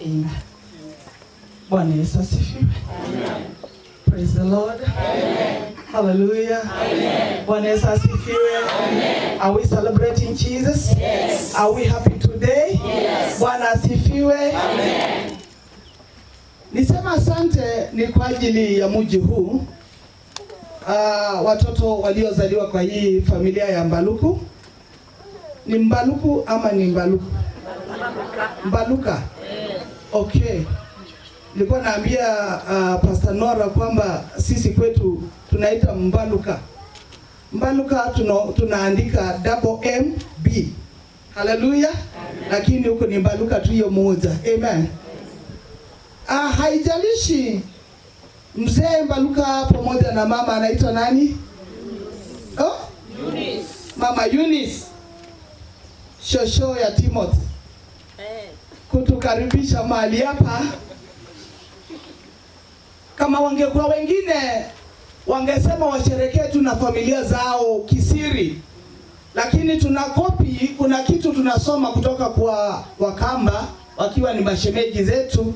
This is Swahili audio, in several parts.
Amen. Bwana Yesu asifiwe. Amen. Praise the Lord. Amen. Hallelujah. Amen. Bwana Yesu asifiwe. Amen. Are we celebrating Jesus? Yes. Are we happy today? Yes. Bwana asifiwe. Amen. Nisema asante ni kwa ajili ya mji huu. Watoto waliozaliwa kwa hii familia ya Mbaluku. Ni Mbaluku ama ni Mbaluku? Mbaluka. Okay. Nilikuwa naambia Pastor Nora kwamba sisi kwetu tunaita Mbaluka. Mbaluka tunaandika MB. Hallelujah. Lakini huko ni Mbaluka tu hiyo moja. Amen. Haijalishi mzee Mbaluka pamoja na mama anaitwa nani? Oh? Eunice. Mama Eunice. Shosho ya Timothy. Kutukaribisha mahali hapa. Kama wangekuwa wengine wangesema washerekee tu na familia zao kisiri. Lakini tunakopi, kuna kitu tunasoma kutoka kwa Wakamba wakiwa ni mashemeji zetu,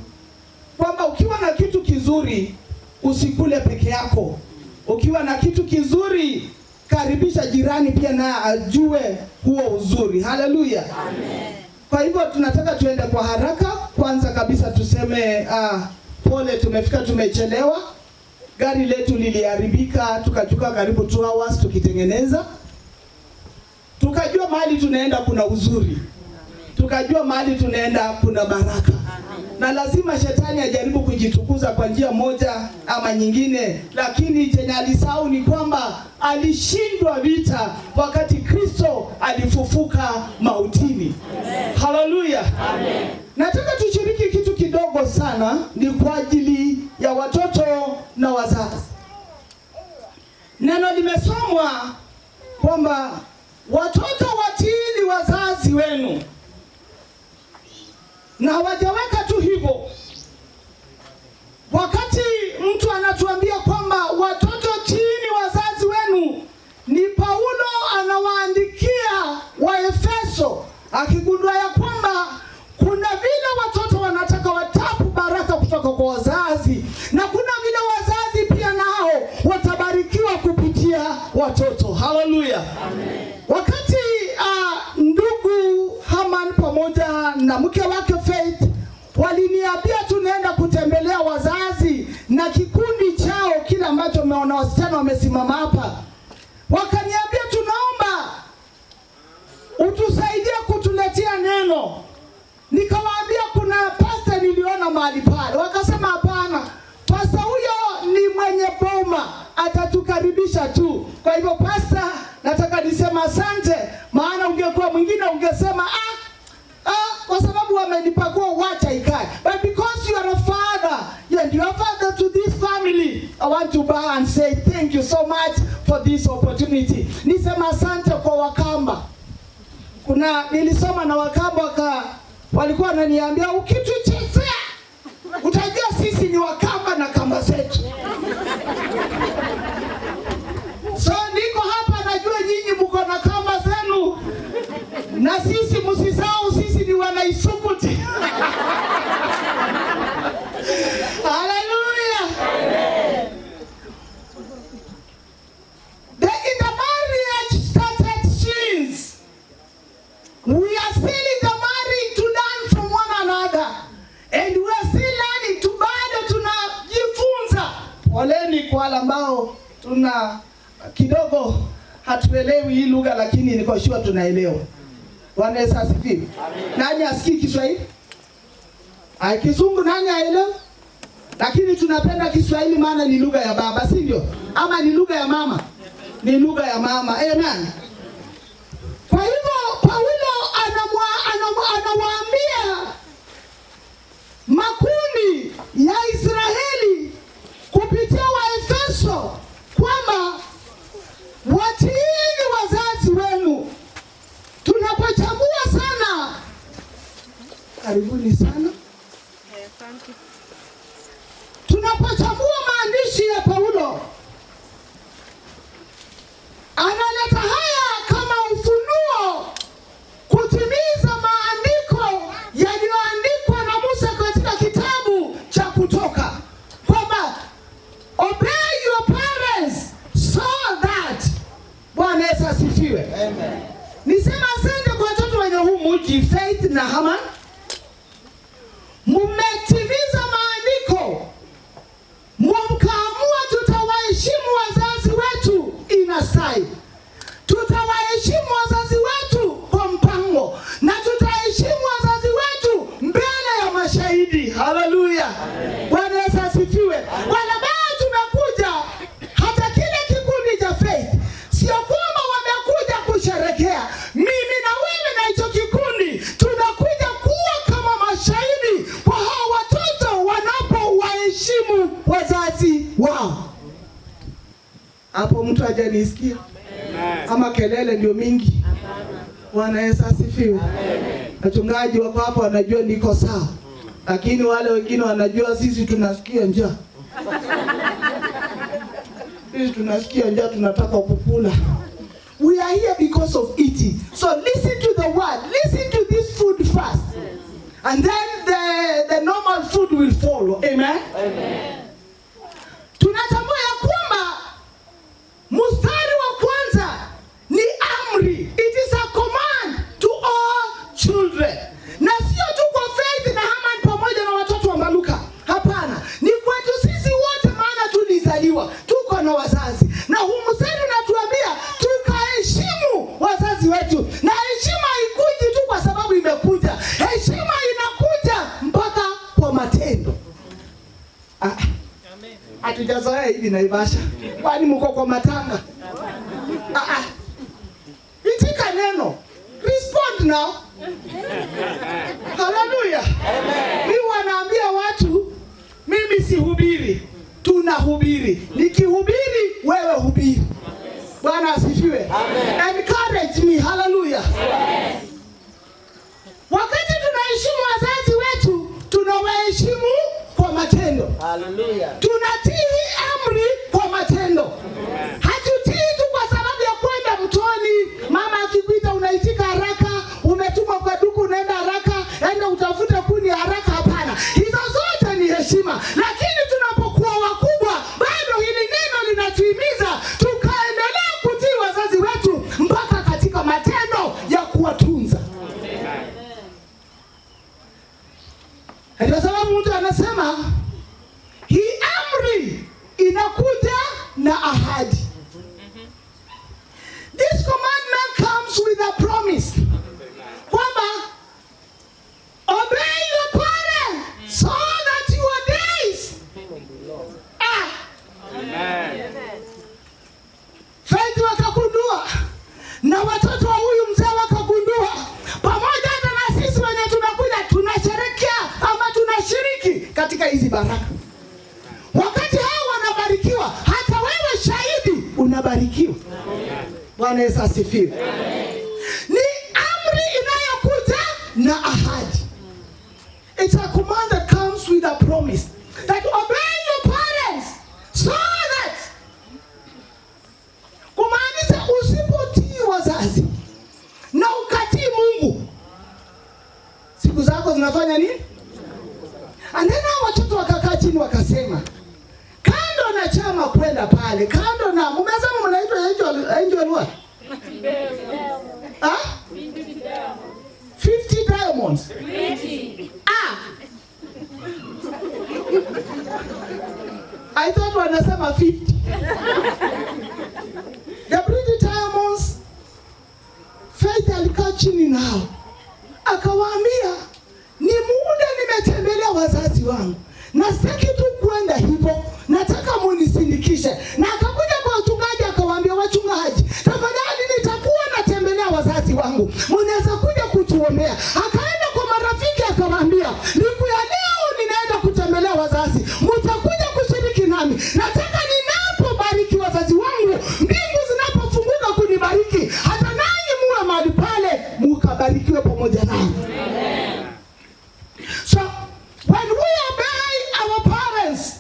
kwamba ukiwa na kitu kizuri usikule peke yako. Ukiwa na kitu kizuri karibisha jirani pia na ajue huo uzuri. Haleluya. Amen. Kwa hivyo tunataka tuende kwa haraka. Kwanza kabisa tuseme pole, tumefika tumechelewa. Gari letu liliharibika, tukachukua karibu 2 hours tukitengeneza. Tukajua mahali tunaenda kuna uzuri. Tukajua mahali tunaenda kuna baraka. Na lazima shetani ajaribu kujitukuza kwa njia moja ama nyingine, lakini chenye alisahau ni kwamba alishindwa vita wakati Kristo alifufuka mautini. Haleluya. Amen. Nataka tushiriki kitu kidogo sana, ni kwa ajili ya watoto na wazazi. Neno limesomwa kwamba watoto watiini wazazi wenu. Na hawajaweka tu hivyo. Wakati mtu anatuambia kwamba watoto tiini wazazi wenu, ni Paulo anawaandikia Waefeso akigundua ya kwamba kuna vile watoto wanataka watapu baraka kutoka kwa wazazi, na kuna vile wazazi pia nao watabarikiwa kupitia watoto. Haleluya. Amen. Wakati ndugu Haman pamoja na mke wake Faith waliniambia tunaenda kutembelea wazazi na kikundi chao kile ambacho mmeona wasichana wamesimama hapa, wakaniambia tunaomba utusaidie kutuletea neno. Nikawaambia kuna pastor niliona mahali pale. Wakasema hapana, pastor huyo ni mwenye boma, atatukaribisha tu. Kwa hivyo pastor, nataka nisema asante, maana ungekuwa mwingine ungesema kwa sababu wamenipagua wacha ikae. But because you are a father, and you are father to this family, I want to bow and say thank you so much for this opportunity. Nisema asante kwa Wakamba. Nilisoma na Wakamba walikuwa wananiambia ukituchezea utajua sisi ni Wakamba na kamba zetu. So niko hapa, najua nyinyi mko na kamba zenu, na sisi msisahau sisi ni Wanaisukuti. Hallelujah. The intermarriage started since. We are still intermarrying to learn from one another. And we are still learning to bado tunajifunza. Poleni kwa wale ambao kidogo hatuelewi hii lugha, lakini niko sure tunaelewa. Bwana Yesu asifiwe. Nani asikii Kiswahili? Kizungu nani aelewa? Lakini tunapenda Kiswahili maana ni lugha ya baba, si ndio? Ama ni lugha ya mama? Ni lugha ya mama. Amen. Kwa hivyo Paulo anawaambia makundi ya Israeli kupitia Waefeso kwamba watiini wazazi wenu. Tunapochambua sana, karibuni sana. Tunapochambua maandishi ya Paulo, analeta haya kama ufunuo kutimiza maandiko yaliyoandikwa na Musa katika mmetimiza maandiko, mkaamua tutawaheshimu wazazi wetu inastahili. Tutawaheshimu wazazi wetu kwa mpango, na tutaheshimu wazazi wetu mbele ya mashahidi. Haleluya. Bwana Yesu asifiwe. Wala bado tumekuja hata kile kikundi cha faith, sio kwamba wamekuja kusherekea. Mimi na wewe na hicho kikundi tunakuja kuwa kama mashahidi kwa hao watoto wanapowaheshimu wazazi wao. Hapo mtu hajanisikia? Ama kelele ndio mingi? Bwana Yesu asifiwe. Wachungaji wako hapa wanajua niko sawa, lakini wale wengine wanajua sisi tunasikia njaa. Sisi tunasikia njaa, tunataka kukula. We are here because of eating. So listen to the word. Listen to this food first. And then the normal food will follow. Amen? Amen. Tunatambua ya kwamba mstari wa kwanza ni amri. It is a command to all children. Na sio tu kwa Faith na Haman pamoja na watoto wa Maluka. Hapana, ni kwetu sisi wote, maana tulizaliwa, tuko na wazazi. Na huu mstari unatuambia tukaheshimu wazazi wetu. Na heshima haikuji tu kwa sababu imekuja. Heshima inakuja mpaka kwa matendo. Hatujazoea hivi Naivasha. Kwani mko kwa matanga? Itika neno. Respond now. Hallelujah. Mimi wanaambia watu, mimi sihubiri, tunahubiri. Nikihubiri, wewe hubiri. Bwana asifiwe. Encourage me. Hallelujah. Wakati tunaheshimu wazazi wetu, tunawaheshimu kwa matendo. Hallelujah. Tunatii amri kwa matendo. Hatutii tu kwa sababu ya kwenda mtoni, mama akikuita unaitika haraka, umetumwa kwa duku unaenda haraka, enda utafute kuni haraka. Hapana. Hizo zote ni heshima. Lakini tunapokuwa wakubwa, bado hili neno linatuhimiza tukaendelea kutii wazazi wetu mpaka katika matendo ya kuwatunza. Ndio sababu mtu anasema hii amri inakuja na ahadi. This commandment comes with a promise. Kwamba obey your parents so that your days Faith wakagundua, na watoto wa huyu mzee wakagundua, pamoja hata na sisi wenye tunakuja tunasherehekea ama tunashiriki katika hizi baraka. Wakati hao wanabarikiwa, hata wewe shahidi unabarikiwa. Bwana Yesu asifiwe. Ni amri inayokuja na ahadi. It's a command that comes with a promise that obey your parents so that, kumaanisha usipotii wazazi na ukatii Mungu, siku zako zinafanya nini? Anena watoto wakakaa chini wakasema, kando na chama kwenda pale, kando na mmesema mnaitwa angel what? 50 diamonds. I thought wanasema 50. The pretty diamonds. Faith alikaa chini nao akawaambia, ni muda nimetembelea wazazi wangu, na sitaki tu kwenda hivyo, nataka munisindikishe. Na akakuja kwa wachungaji akawaambia, wachungaji, tafadhali nitakuwa natembelea wazazi wangu, mnaweza kuja kutuombea. Akaenda kwa marafiki akawaambia, siku ya leo ninaenda kutembelea wazazi, mtakuja kushiriki nami. Nataka ninapobariki wazazi wangu, mbingu zinapofunguka kunibariki, hata nanyi muwe mahali pale mukabarikiwe pamoja nami. So when we obey our parents,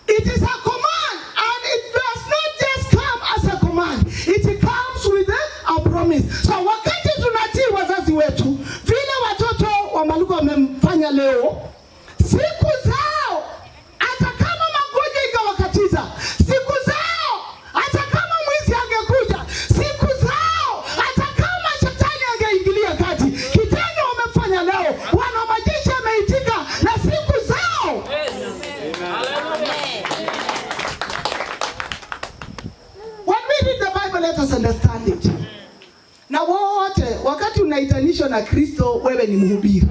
it is a command, and it does not just come as a command, it comes with a promise. So wakati tunatii wazazi wetu, vile watoto wa Maluka wamemfanya leo, siku zao hata kama magonjwa ingewakatiza, siku zao hata kama mwizi angekuja, siku zao hata kama shetani angeingilia kati, kitendo wamefanya leo, wana majeshi ameitika, na ukiunganishwa na Kristo, wewe ni mhubiri,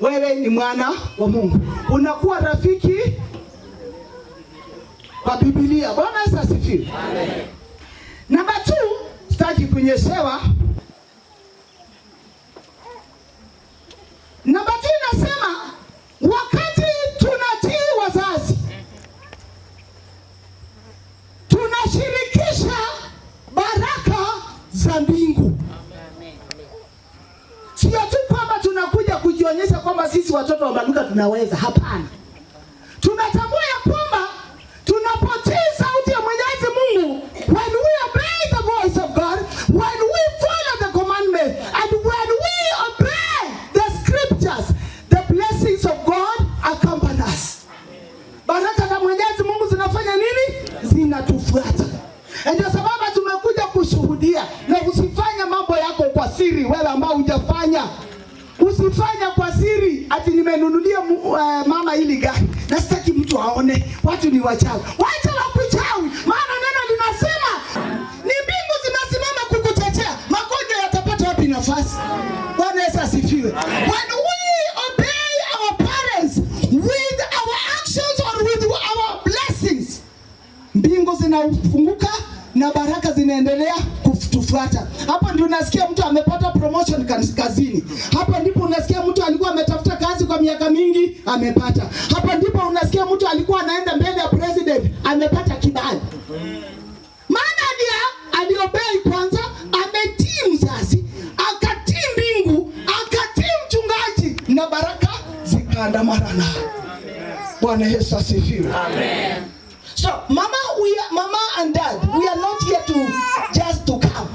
wewe ni mwana wa Mungu, unakuwa rafiki kwa Biblia. Bwana Yesu asifiwe. Amen. Namba 2, sitaki kunyeshewa. Namba 2 inasema wakati tunatii wazazi, tunashirikisha baraka za mbingu. Sio tu kwamba tunakuja kujionyesha kwamba sisi watoto wa Maluka tunaweza. Hapana. Tunatambua ya kwamba tunapotii sauti ya Mwenyezi Mungu, when we obey the voice of God, when we follow the commandment, and when we obey the scriptures, the blessings of God accompany us. Baraka za Mwenyezi Mungu zinafanya nini? Zinatufuata. Ndio sababu tumekuja kushuhudia. Na usifanye mambo yako kwa siri, wewe ambao hujafanya. Usifanya kwa siri ati nimenunulia mama hili gari na sitaki mtu aone, watu ni wachawi. Wacha wakuchawi, maana neno linasema ni mbingu zinasimama kukutetea. Magonjwa yatapata wapi nafasi? Bwana Yesu asifiwe. When we obey our parents with our actions or with our blessings, mbingu zinafunguka na baraka zinaendelea kutufuata. Hapo ndio unasikia mtu amepata promotion kazini. Hapo ndipo unasikia mtu alikuwa ametafuta kazi kwa miaka mingi amepata. Hapo ndipo unasikia mtu alikuwa anaenda mbele ya president amepata kibali. Maana aliobei kwanza, ametii mzazi, akatii mbingu, akatii mchungaji na baraka zikaandamana naye. Bwana Yesu asifiwe. Amen. So, mama and dad, we are not here to just to come.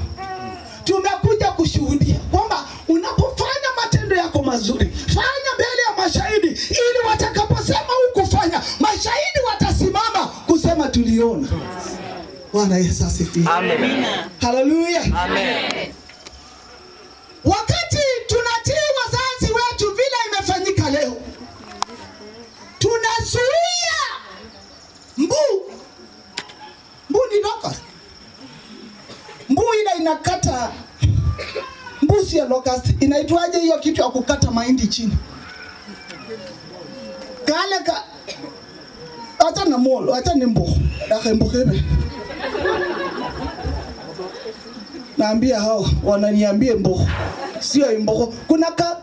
Tumekuja kushuhudia kwamba unapofanya matendo yako mazuri, fanya mbele ya mashahidi, ili watakaposema hukufanya, mashahidi watasimama kusema tuliona. Bwana Yesu asifiwe. Amen. Hallelujah. Amen. Wakati tunatii wazazi wetu vile imefanyika leo, tunazuia mbu ni locust. Mbu ile inakata, mbu sio locust. Inaitwaje hiyo kitu ya kukata mahindi chini? Kale hata na molo, hata ni mbu. Dakembokebe. Naambia hao, wananiambia mbu. Sio mbu.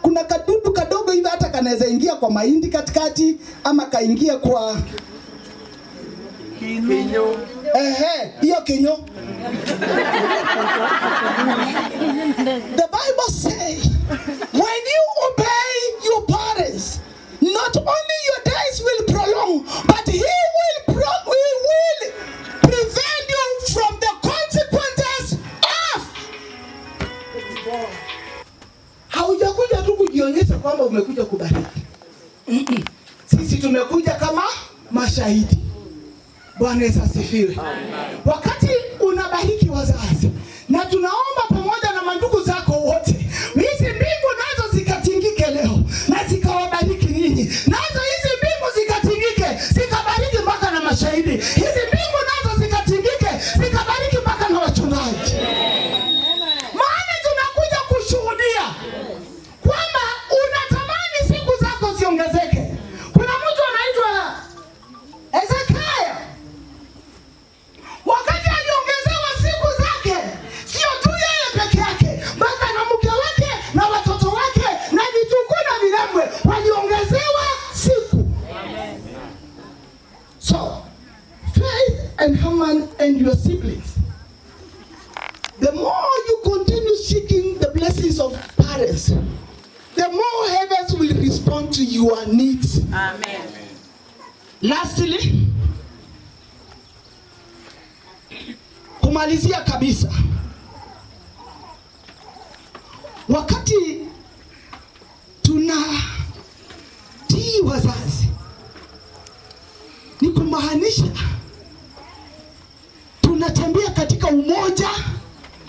Kuna kadudu kadogo hivi hata kanaweza ingia kwa mahindi katikati ama kaingia kwa kinyo. Hiyo kinyo. The Bible says, when you obey your parents, not only your days will prolong, but He will prevent you from the consequences of. Haujakuja tu kujionyesha kwamba umekuja kubariki. Sisi tumekuja kama mashahidi. Bwana Yesu asifiwe. Wakati unabariki wazazi, na tunaomba pamoja na mandugu zako wote, hizi mbingu nazo zikatingike leo na zikawabariki ninyi. Nazo hizi mbingu zikatingike, zikabariki mpaka na mashahidi. Hizi mbingu nazo zikatingike, zikabariki mpaka na wachungaji. Maana tunakuja kushuhudia kwamba unatamani siku zako ziongezeke. Kuna mtu anaitwa Ezekiel. Wakati aliongezewa siku zake, sio tu yeye peke yake, mpaka na mke wake na watoto wake na vitukuu na vilembwe waliongezewa siku. So, Faith and Haman and your siblings, the more you continue seeking the blessings of parents, the more heavens will respond to your needs. Amen. Lastly, kumalizia kabisa, wakati tunatii wazazi, ni kumaanisha tunatembea katika umoja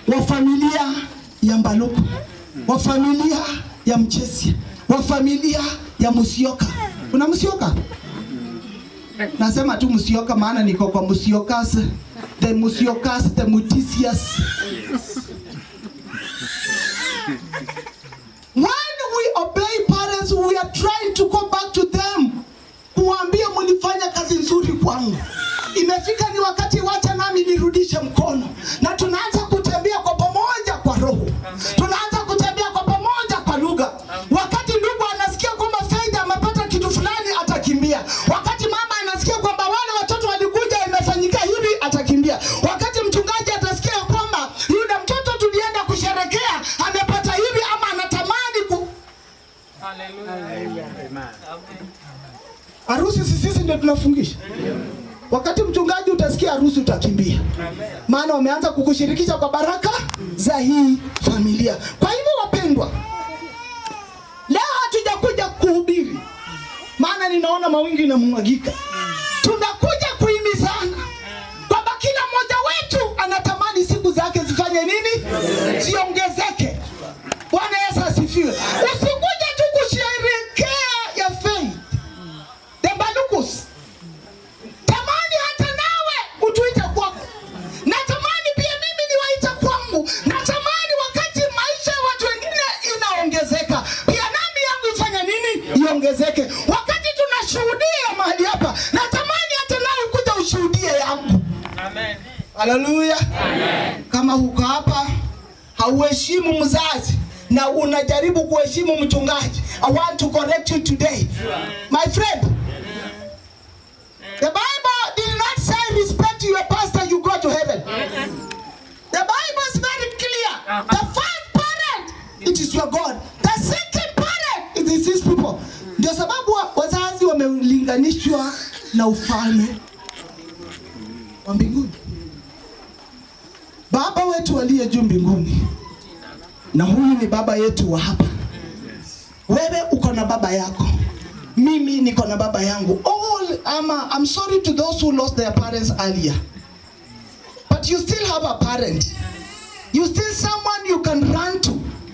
wa familia ya Mbaluku, wa familia ya Mchesia, wa familia ya Musyoka. Kuna Musyoka? Nasema tu Musyoka maana niko kwa Musyokas, the Musyokas, the Mutisias. time to go back to them, kuambia mlifanya kazi nzuri kwangu. Imefika ni wakati wacha nami nirudishe mkono, na tunaanza kutembea kwa pamoja kwa roho. Tunaanza kutembea kwa pamoja kwa lugha. Wakati ndugu anasikia kwamba Faida amepata kitu fulani, atakimbia. Wakati mama anasikia kwamba wale watoto walikuja imefanyika hivi, atakimbia. Wakati mchungaji atasikia kwamba yule mtoto tulienda kusherekea amepata hivi ama anatamani Hallelujah. Harusi sisi ndio tunafungisha. Wakati mchungaji utasikia harusi utakimbia. Maana wameanza kukushirikisha kwa baraka za hii familia. Kwa hivyo wapendwa, leo hatujakuja kuhubiri, maana ninaona mawingu yanamwagika. Tunakuja kuhimizana kwamba kila mmoja wetu anatamani siku zake zifanye nini? Ziongezeke. Bwana Yesu asifiwe. Usikuje tu kusherehekea ya faith. Tembalukus. Tamani hata nawe utuite kwako. Natamani pia mimi niwaite kwangu. Natamani wakati maisha ya watu wengine inaongezeka, pia nami yangu ifanye nini? Iongezeke. Wakati tunashuhudia mahali hapa, natamani hata nawe kuja ushuhudie yangu. Amen. Haleluya. Amen. Kama huko hapa hauheshimu mzazi na unajaribu kuheshimu mchungaji, I want to correct you today. My friend, the Bible did not say respect your pastor, you go to heaven. The Bible is very clear. The first parent, it is your God. The second parent, it is his people. Ndio sababu wazazi wamelinganishwa na ufalme wa mbinguni. Baba wetu aliye juu mbinguni, na huyu ni baba yetu wa hapa. Wewe uko na baba yako, mimi niko na baba yangu. I'm sorry to those who lost their parents earlier, but you still have a parent. You still someone you can run to.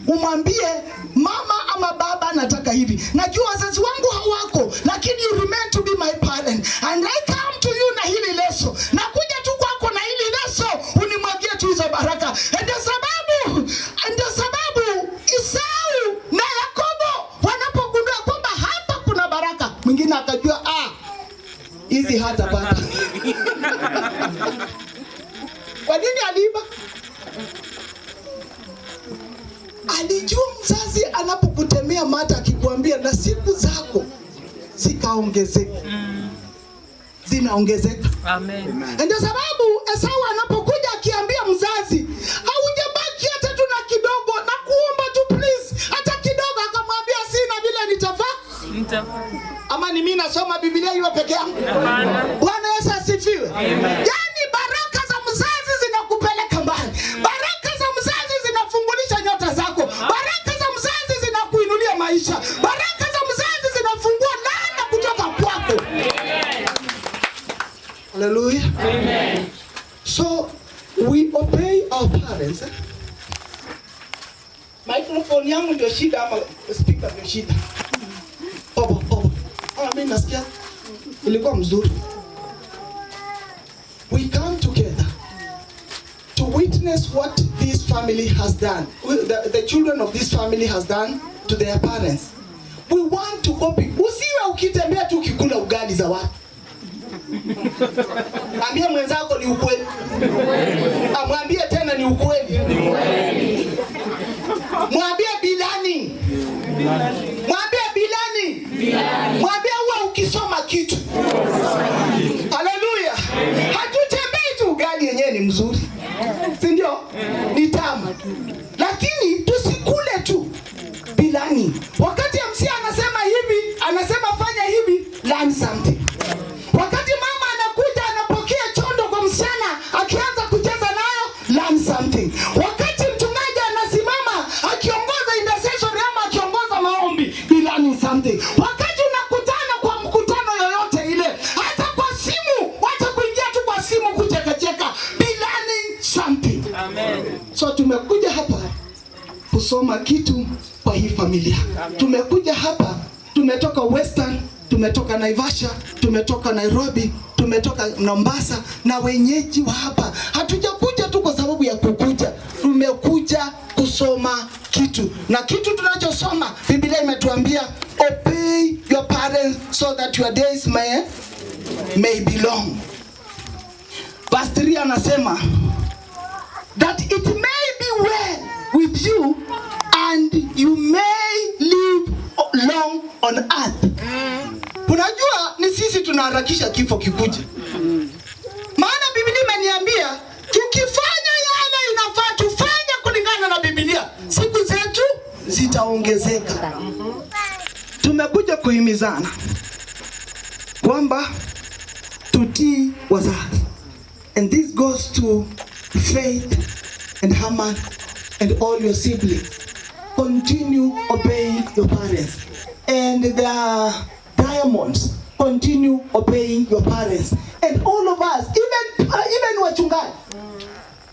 Umwambie mama ama baba nataka hivi. Najua wazazi wangu hawako, lakini you remain to be my parent. And I come to you na hili leso. Nakuja tu kwako na hili leso, unimwagie tu hizo baraka. Ndio sababu Esau na Yakobo wanapogundua kwamba hapa kuna baraka, mwingine akajua hizi hata pata. Kwa nini aliiba? Alijua mzazi anapokutemea mata akikwambia na siku zako zikaongezeka. Zinaongezeka. Amen. Ndio sababu Esau anapokuja akiambia mzazi, haujabaki hata tu na kidogo, na kuomba tu please, hata kidogo, akamwambia sina vile nitafanya. Ama ni mimi nasoma Biblia hiyo peke yangu? Bwana Yesu asifiwe. Yaani baraka za mzazi zinakupeleka mbali. Baraka za mzazi zinafungulisha nyota zako. Baraka za mzazi zinakuinulia maisha. Baraka za mzazi zinafungua laana kutoka kwako. Hallelujah. Amen. So we obey our parents. Microphone yangu ndio shida ama speaker ndio shida? Mimi nasikia ilikuwa mzuri. We come together to witness what this family has done. The children of this family has done to their parents. We want to copy. Usiwe ukitembea tu ukikula ugali za watu. Ambia mwenzako ni ukweli. Amwambie tena ni ukweli. Mwambie bilani. Mwambie bilani. Mwambie huwa ukisoma kitu. Haleluya. Hatutembei tu ugali yenyewe ni mzuri. Si ndio? Ni tamu. Lakini tusikule tu bilani. Wakati MC anasema hivi, anasema fanya hivi, learn something. Wakati mama anakuja anapokea chondo kwa msichana akianza kucheza nayo, learn something. Wakati mchungaji anasimama akiongoza intercession ama akiongoza maombi, learn something. Wakati unakutana kwa mkutano yoyote ile, hata kwa simu, wacha kuingia tu kwa simu kucheka, learn something. Amen. So tumekuja hapa kusoma kitu kwa hii familia. Tumekuja hapa, tumetoka Western, tumetoka Naivasha, tumetoka Nairobi, tumetoka Mombasa na wenyeji wa hapa. Hatujakuja tu kwa sababu ya kukuja. Tumekuja kusoma kitu. Na kitu tunachosoma, Biblia imetuambia obey your parents so that your days may be long. Verse 3 anasema that it may be well with you and you may live long on earth. Unajua ni sisi tunaharakisha kifo kikuje. Maana Biblia imeniambia tukifanya yale inafaa tufanye kulingana na Biblia, siku zetu zitaongezeka. Tumekuja kuhimizana kwamba tutii wazazi. And this goes to Faith and Haman and all your siblings. Continue obeying your parents. And the Diamonds, continue obeying your parents. And all of us, even wachungaji.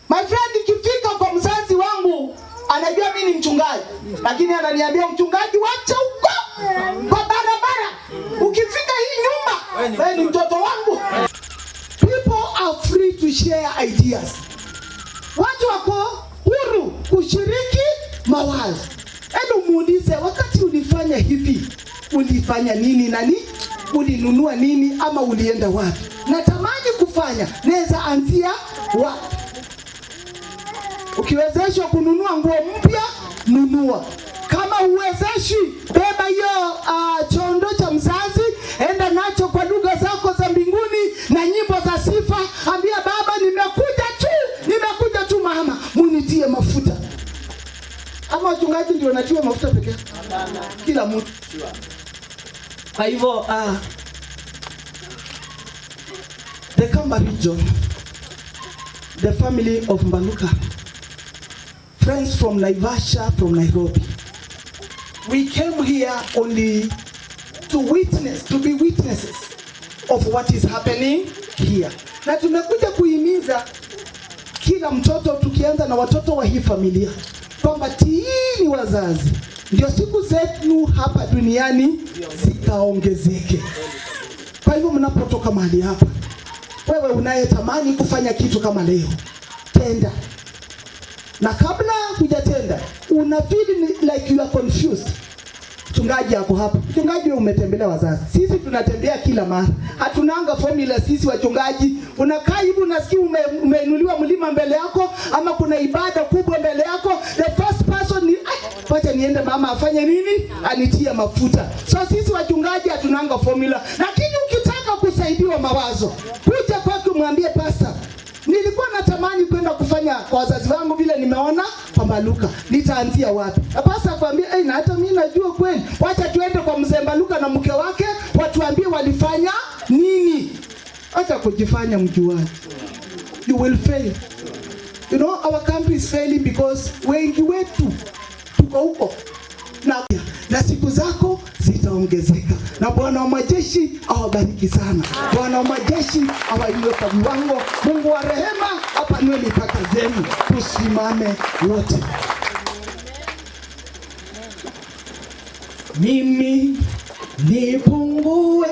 My friend, ikifika kwa mzazi wangu, anajua mimi ni mchungaji, lakini ananiambia mchungaji wacha huko kwa barabara. Ukifika hii nyumba, wewe ni mtoto wangu. People are free to share ideas. Watu wako huru kushiriki mawazo. Hebu muulize, wakati ulifanya hivi, ulifanya nini? Nani? Ulinunua nini ama ulienda wapi? Natamani kufanya, naweza anzia wapi? Ukiwezeshwa kununua nguo mpya, nunua. Kama uwezeshi, beba hiyo chondo cha mzazi, enda nacho kwa lugha zako za mbinguni na nyimbo za sifa. Ambia baba, nimekuja tu mama, munitie mafuta. Ama wachungaji ndio wanatiwa mafuta pekee? Kila mtu. Kwa hivyo the Kamba region, the family of Mbaluka, friends from Naivasha, from Nairobi, we came here only to be witnesses of what is happening here. Na tumekuja kuhimiza kila mtoto, tukianza na watoto wa hii familia, kwamba tiini wazazi, ndio siku zetu hapa duniani zikaongezeke. Kwa hivyo mnapotoka mahali hapa, wewe unayetamani kufanya kitu kama leo, tenda. Na kabla hujatenda, una feel like you are confused. Mchungaji yako hapa. Mchungaji wewe umetembelea wazazi. Sisi tunatembea kila mara. Hatunanga formula sisi wachungaji. Unakaa hivi unasikia umeinuliwa mlima mbele yako, ama kuna ibada kubwa mbele yako. The first person ni wacha niende mama afanye nini? Anitie mafuta. So sisi wachungaji hatunanga formula. Lakini ukitaka kusaidiwa mawazo, kuja kwake mwambie pastor, nilikuwa natamani kwenda kufanya kwa wazazi wangu vile nimeona kwa Mbaluka. Nitaanzia wapi? Pastor akwambia, na hata mimi najua kweli. Wacha tuende kwa mzee Mbaluka na mke wake, watuambie walifanya nini. Acha kujifanya mjuaji. You will fail. You know, our country is failing because wengi wetu tuko huko. Na siku zako zitaongezeka. Na Bwana wa majeshi awabariki sana. Bwana wa majeshi awainue kwa viwango. Mungu wa rehema apanue mipaka zenu. Tusimame wote. Mimi nipungue,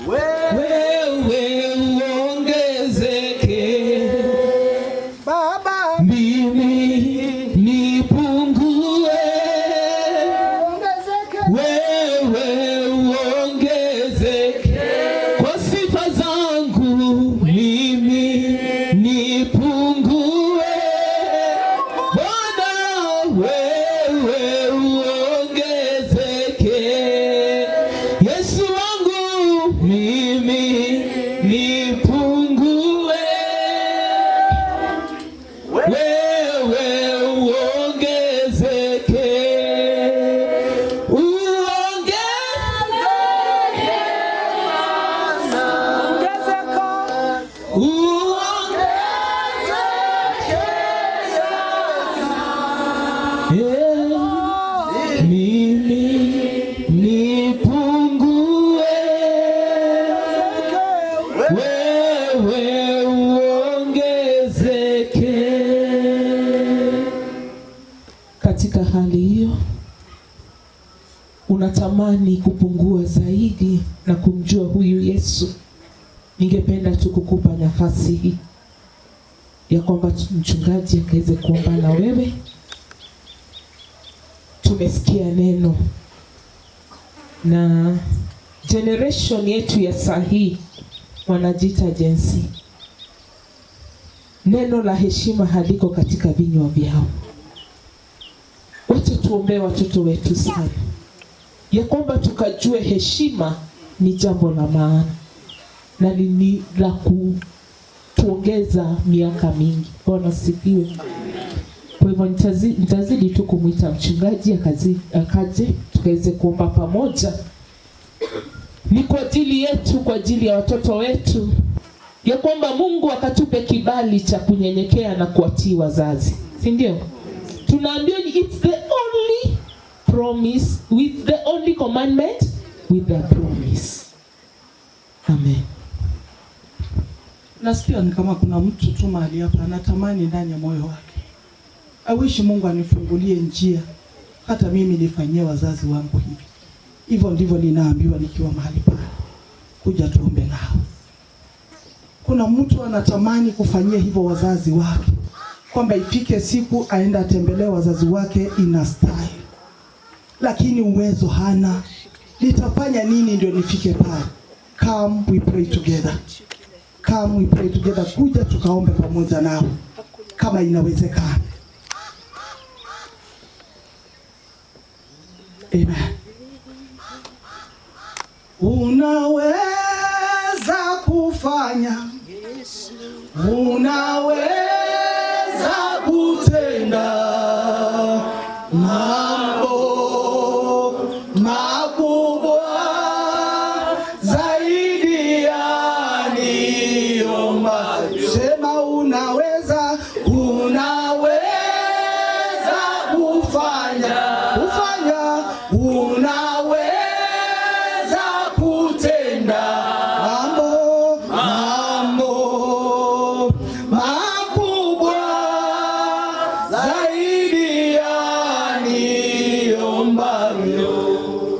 wewe uongezeke. Baba, mimi nipungue, wewe uongezeke. Kwa sifa zangu mimi nipungue, Bwana wewe uongezeke. Yesu wangu mimi nipungue, wewe uongezeke. Mimi nipungue, wewe uongezeke. Katika hali hiyo, unatamani kupungua zaidi na kumjua huyu Yesu. Ningependa tu kukupa nafasi hii ya kwamba mchungaji akaweze kuomba na wewe. Tumesikia neno na generation yetu ya sahi wanajiita Gen Z. Neno la heshima haliko katika vinywa vyao. Wacha tuombee watoto wetu sana, ya kwamba tukajue heshima ni jambo la maana na ni la kutuongeza miaka mingi. Bwana sifiwe. Kwa hivyo nitazidi tu kumuita mchungaji akaje tukaweze kuomba pamoja. Ni kwa ajili yetu, kwa ajili ya watoto wetu, ya kwamba Mungu akatupe kibali cha kunyenyekea na kuwatii wazazi. Si ndio? Tunaambiwa it's the only promise, with the only commandment with the promise. Amen. Nasikia ni kama kuna mtu tu mahali hapa anatamani ndani ya moyo wake, awishi Mungu anifungulie njia hata mimi nifanyie wazazi wangu hivi. Hivyo ndivyo ninaambiwa nikiwa mahali pale. Kuja tuombe nao. Kuna mtu anatamani kufanyia hivyo wazazi wake, kwamba ifike siku aenda atembelee wazazi wake ina style, lakini uwezo hana. Nitafanya nini ndio nifike pale? Come we pray together. Come we pray together. Kuja tukaombe pamoja nao kama inawezekana. Amen. Unaweza kufanya, unaweza kutenda mambo makubwa zaidi ya niomba. Sema unaweza, unaweza kufanya, unaweza kutenda mambo makubwa zaidi ya niombavyo.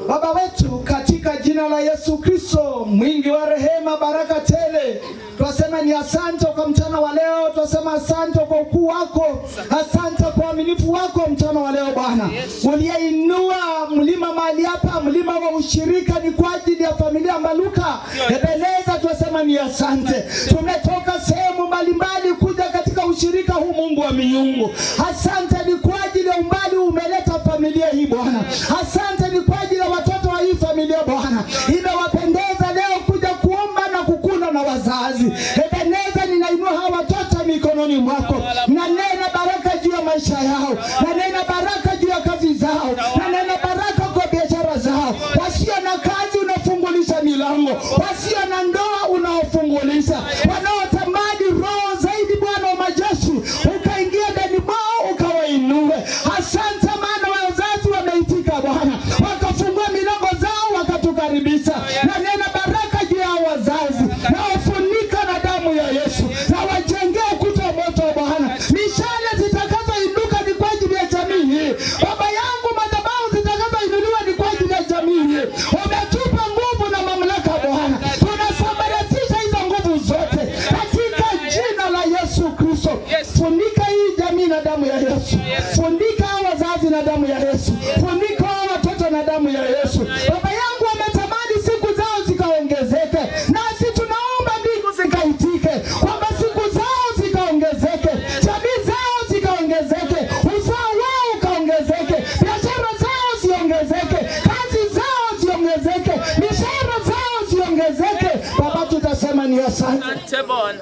Baba wetu, katika jina la Yesu Kristo, mwingi wa rehema, baraka tele, twasema ni asante kwa mchana wa leo. Twasema asante kwa ukuu wako, asante kwa uaminifu wako mchana wa leo Bwana. Uliyeinua mlima mahali hapa, mlima wa ushirika, ni kwa ajili ya familia Maluka Ebeneza. Twasema ni asante. Tumetoka sehemu mbalimbali kuja katika ushirika huu, Mungu wa miungu. Asante ni kwa ajili ya umbali umeleta familia hii Bwana. Asante ni kwa ajili ya watoto wa hii familia Bwana. Imewapendeza leo kuja kuomba na kukuna na wazazi. Ebeneza, ninainua hawa watoto mikononi mwako. Na nena baraka juu ya maisha yao, na nena baraka juu ya kazi zao, na nena baraka kwa biashara zao. Wasio na kazi unafungulisha milango, wasio na ndoa unaofungulisha, wanaotamani roho zaidi Bwana wa majeshi ukaingia ndani mwao ukawainue. Asante maana wazazi wameitika Bwana, wakafungua milango zao wakatukaribisha. Na nena baraka juu ya wazazi, na wafunika na damu ya Yesu, na wajengea ukuta wa moto Bwana. Mishale zitakazoinuka ni kwa ajili ya jamii hii Baba yangu, madhabahu zitakazoinuliwa ni kwa ajili ya jamii hii. Umetupa nguvu na mamlaka Bwana, tunasambaratisha hizo nguvu zote katika jina la Yesu Kristo. Funika hii jamii na damu ya Yesu, funika wazazi na damu ya Yesu, funika watoto na damu ya Yesu. Baba yangu, wametamani siku zao zikaongezeke, nasi tunaomba mbingu zikaitike, kwamba siku zao zikaongezeke, jamii zao zikaongezeke, uzao wao ukaongezeke, biashara zao ziongezeke, kazi zao ziongezeke, mishahara zao ziongezeke. Baba, tutasema ni asante Bwana.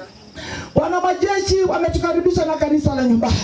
Wana majeshi wametukaribisha na kanisa la nyumbani,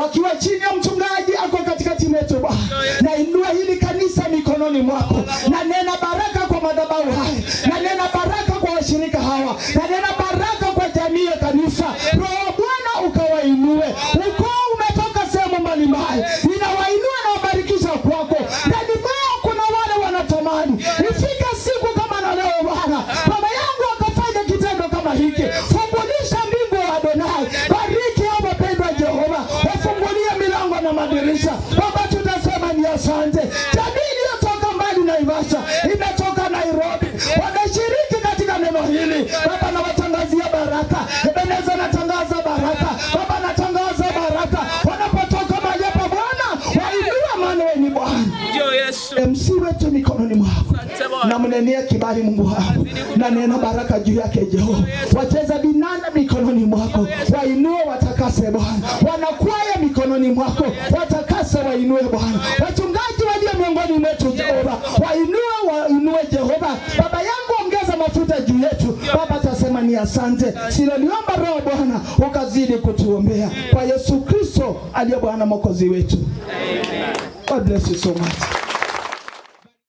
wakiwa chini ya mchungaji ako katikati yetu Bwana. Na inua hili kanisa mikononi mwako, na nena baraka kwa madhabahu haya, na nena baraka kwa washirika hawa, na nena baraka kwa jamii ya kanisa. Roho Bwana ukawainue, ukoo umetoka sehemu mbalimbali, ninawainua na wabarikisha kwako. Ndani mwao kuna wale wanatamani ifika siku kama na leo Bwana, baba yangu akafanya kitendo kama hiki. Fungulisha mbingu Adonai, bariki hao wapendwa Jehova, wafungulie milango na madirisha Baba. Tutasema ni asante. Jamii iliyotoka mbali na Naivasha, imetoka Nairobi, wameshiriki katika neno hili Baba, na watangazia baraka. Ebeneza natangaza baraka Baba, natangaza baraka. Wanapotoka mahali hapa Bwana, wainua maana wewe ni Bwana. Ndio Yesu. MC wetu mikono mikononi mwako. Na mnenea kibali Mungu wangu. Na nena baraka juu yake Jehova. Wacheza binanda mikononi mwako. Wainue watakase Bwana. Wanakwaya mikononi mwako. Watakase wainue Bwana. Wachungaji walio miongoni mwetu Jehova. Wainue Jehova. Baba yangu ongeza mafuta juu yetu. Baba tasema ni asante. Siloliomba Roho Bwana ukazidi kutuombea. Kwa Yesu Kristo aliye Bwana Mwokozi wetu. Amen. God bless you so much.